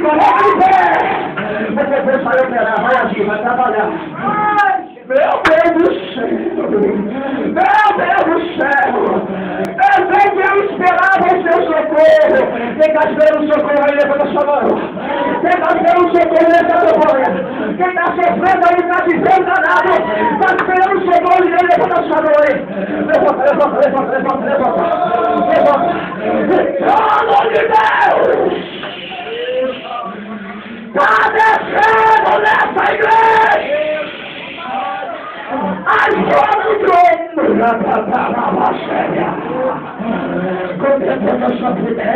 coloca de pé. Você vai operar, vai agir, vai trabalhar. Meu Deus do céu! Meu Deus do céu! Eu sei que eu esperava o seu socorro. Quem está esperando o socorro aí, levanta a sua mão. Quem está esperando o socorro, levanta a sua mão. Quem está sofrendo aí, está dizendo danado. Está esperando o socorro aí, levanta a sua mão aí. Levanta, levanta, levanta, levanta, levanta. Levanta. Trono de Deus! Está descendo nessa igreja! Agora o trono contemplando a sua tempo. Deus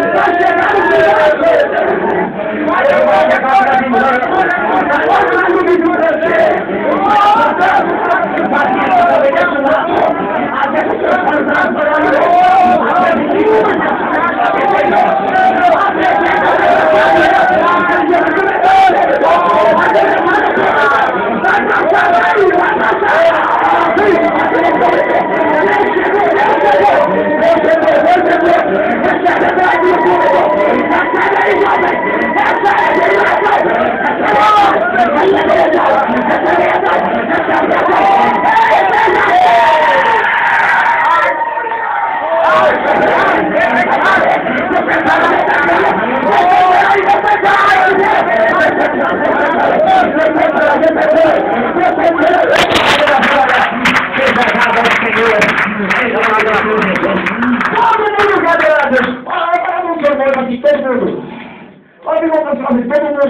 está descendo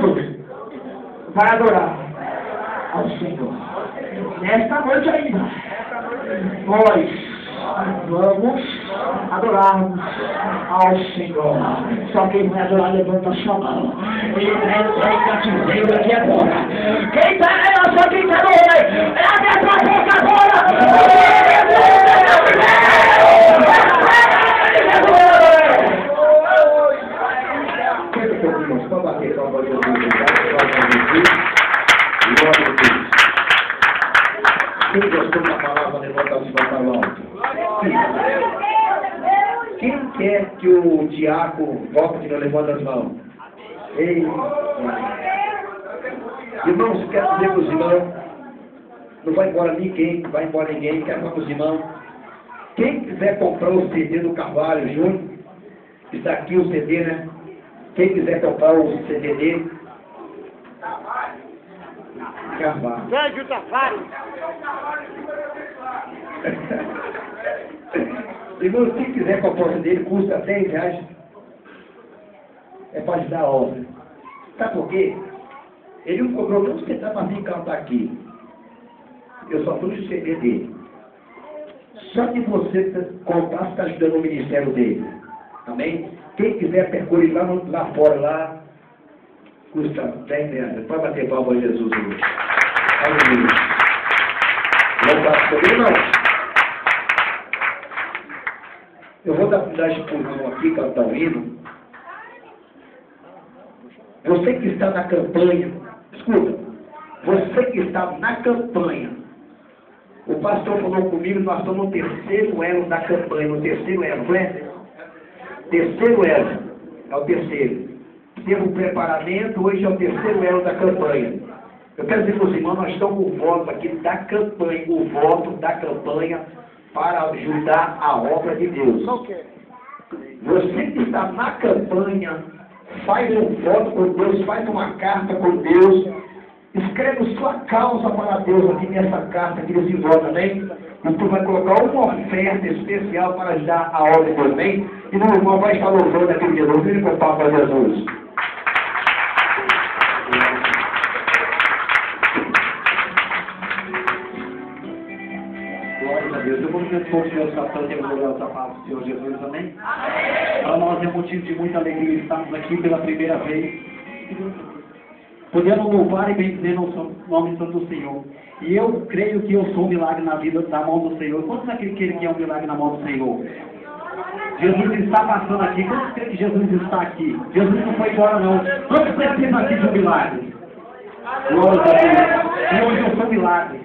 aqui. Vai adorar ao Senhor. Nesta noite ainda, nós vamos adorarmos ao Senhor. Só quem vai adorar, levanta a sua mão. Ele é cativeiro aqui agora. Quem está aí, só quem está no rei. É a mesma boca agora. Quem gostou da palavra, levanta as mãos alto. Quem quer que o diácono volte, não levanta as mãos? Ei, irmãos, quero dizer para os irmãos, não vai embora ninguém, quero falar para os irmãos. Quem quiser comprar o CD do Carvalho Júnior, está aqui o CD, né? Quem quiser comprar o CD dele, Carvalho. Sérgio Tavares. Irmão, quem quiser comprar o dele, custa R$10. É para ajudar a obra. Sabe por quê? Ele não cobrou nem um centavo para vir cantar aqui. Eu só trouxe o CD dele. Só de você comprar, você está ajudando o ministério dele. Amém? Quem quiser percorrer lá fora, lá, custa R$10. Pode bater palma a Jesus hoje. Aleluia. Não passa comigo, não. Eu vou dar dar pulmão aqui, cantar o hino. Você que está na campanha, escuta, você que está na campanha, o pastor falou comigo, nós estamos no terceiro elo da campanha, no terceiro elo, não é? Terceiro elo, é o terceiro. Teve um preparamento, hoje é o terceiro elo da campanha. Eu quero dizer para os irmãos, nós estamos no voto aqui da campanha, o voto da campanha para ajudar a obra de Deus. Você que está na campanha, faz um voto com Deus, faz uma carta com Deus, escreve sua causa para Deus aqui nessa carta, aqui nesse voto, amém? E tu vai colocar uma oferta especial para ajudar a obra de Deus, amém? E meu irmão vai estar louvando aquele dia, louvando com o Papa Jesus. Glória a Deus. Eu vou dizer para o Senhor Satã, que eu vou dar essa palavra do Senhor Jesus, amém? Para nós é motivo de muita alegria estarmos aqui pela primeira vez. podendo louvar e bendizer o nome santo do Senhor. E eu creio que eu sou um milagre na vida, na mão do Senhor. Quantos aqui querem que é um milagre na mão do Senhor? Jesus está passando aqui. Quantos creem que Jesus está aqui? Jesus não foi embora, não. Quantos precisam aqui de um milagre? Glória a Deus. E hoje eu sou milagre.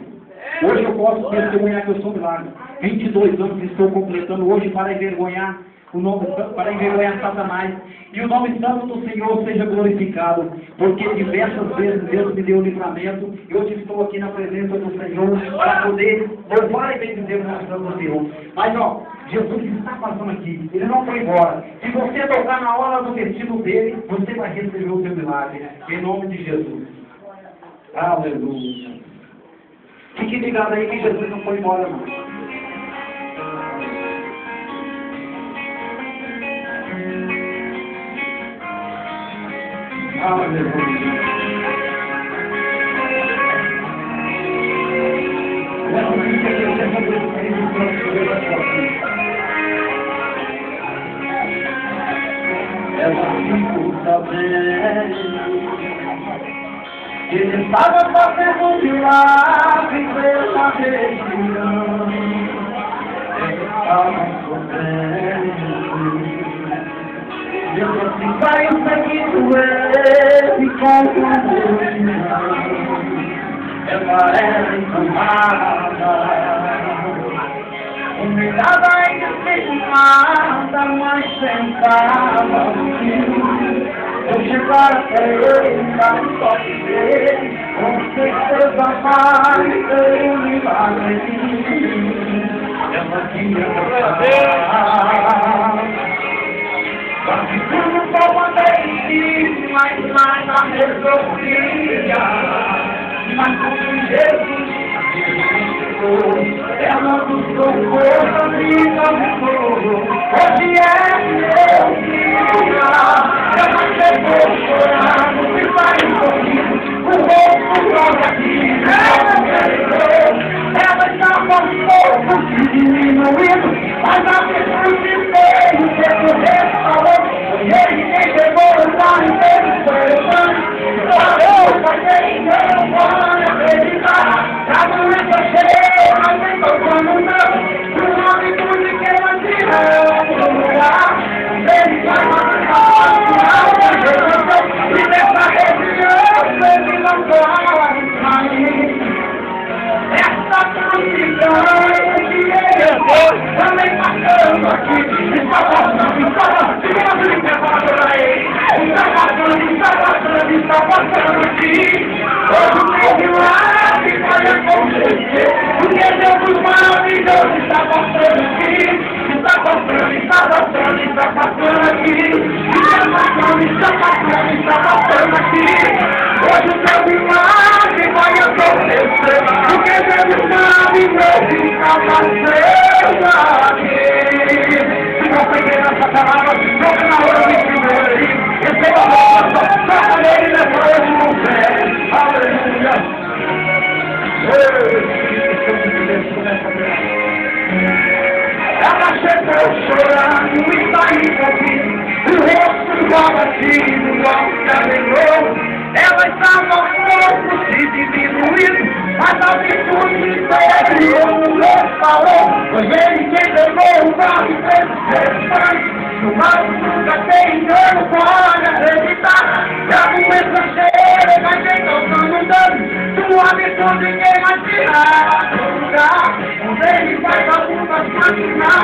Hoje eu posso testemunhar que eu sou milagre. 22 anos estou completando hoje para envergonhar o nome, para envergonhar Satanás. E o nome santo do Senhor seja glorificado, porque diversas vezes Deus me deu livramento. E hoje estou aqui na presença do Senhor para poder louvar e bendizer o nome santo do Senhor. Mas ó, Jesus está passando aqui, ele não foi embora. Se você tocar na hora do vestido dele, você vai receber o seu milagre, em nome de Jesus. Aleluia. Fique ligado aí que Jesus não foi embora, não. Aleluia. Ela ficou sabendo que ele estava fazendo um milagre pela região. Ele estava sofrendo. Deus assim saiu seguindo ele com comunhão. Ela era encamada, humilhada e desestimada, mas sentava no fio. Eu chegar até ele, dar um toque dele, com certeza vai ter um milagre. Ela tinha voltado, quase tudo como dele, mas nada resolvia. Mas como Jesus ela buscou força e caminhou. Hoje é meu dia. Ela chegou chorando e vai sorrindo. O rosto joga aqui. Ela estava um pouco diminuindo, mas a Jesus de Deus, Jesus restaurou. E ele quem chegou lá e fez o seu falou pra quem não pode acreditar. A doença chegou, mas nem tocando não. O nome de quem vai tirar o lugar. Ele vai matar e nessa região ele não pode sair. Essa multidão que ele também passando aqui. Está passando, está passando, está passando aqui. Hoje o meu milagre vai acontecer, porque Jesus maravilhoso está passando aqui. Está passando, está passando, está passando aqui. Está passando, está passando, está passando aqui. Hoje o meu milagre vai acontecer, porque Jesus maravilhoso está passando aqui. Se não peguei nessa palavra, não na hora de primeiro. Receba a nossa, toca nele nessa hoje com fé. Aleluia. Ela chegou chorando e saiu ouvindo, o rosto abatido, o alto alegrou. Ela estava um pouco se diminuindo, mas a virtude dele o restaurou. Foi ele quem levou o barro e fez o seu. No mal nunca tem engano, pode acreditar. E a doença chega, mas quem tocando dano, sua virtude ninguém vai tirar do lugar. Ele vai pra puta, mas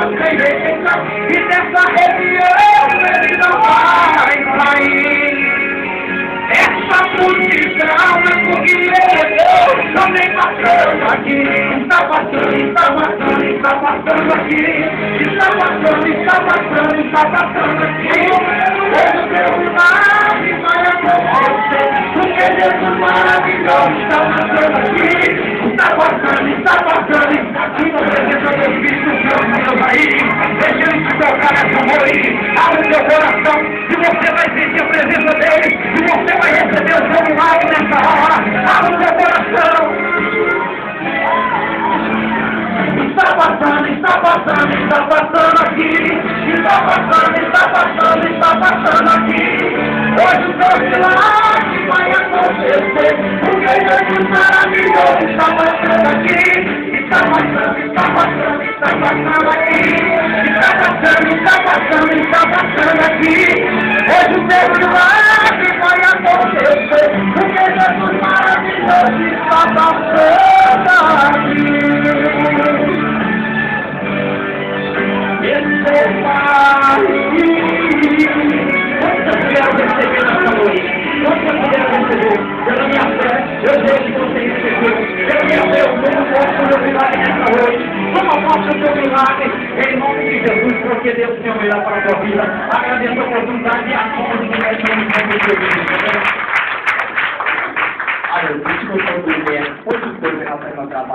não tem rejeição. E dessa região ele não vai sair. Essa multidão é porque ele também passando aqui. Está passando, está passando, está passando aqui. Está passando, está passando, está passando aqui. Hoje o meu milagre vai acontecer, porque Jesus maravilhoso está passando aqui. Está passando, está passando, está aqui na presença do Espírito Santo, meu aí. Deixa ele te tocar nessa mão aí. Abre o teu coração e você vai sentir a presença dele. E você vai receber o seu milagre nessa hora. Abre o teu coração. Está passando, está passando, está passando aqui. Está passando, está passando, está passando aqui. Hoje o seu milagre vai acontecer, Jesus maravilhoso está passando aqui. Está passando, está passando, está passando aqui. Está passando, está passando, está passando aqui. Hoje o teu milagre vai acontecer, porque Jesus maravilhoso está passando aqui. Esse é o Pai. Quantas mulheres receberam essa noite? Quantas mulheres receberam? Pela minha fé, eu sei que você recebeu. Pela minha fé, eu tomo posse do meu milagre nessa noite. Toma posse do seu milagre, em nome de Jesus, porque Deus tem o melhor para a tua vida. Agradeço a oportunidade e a conta de mulheres em nome de Jesus. Olha, eu disse que eu sou mulher, 8 coisas que ela faz no trabalho.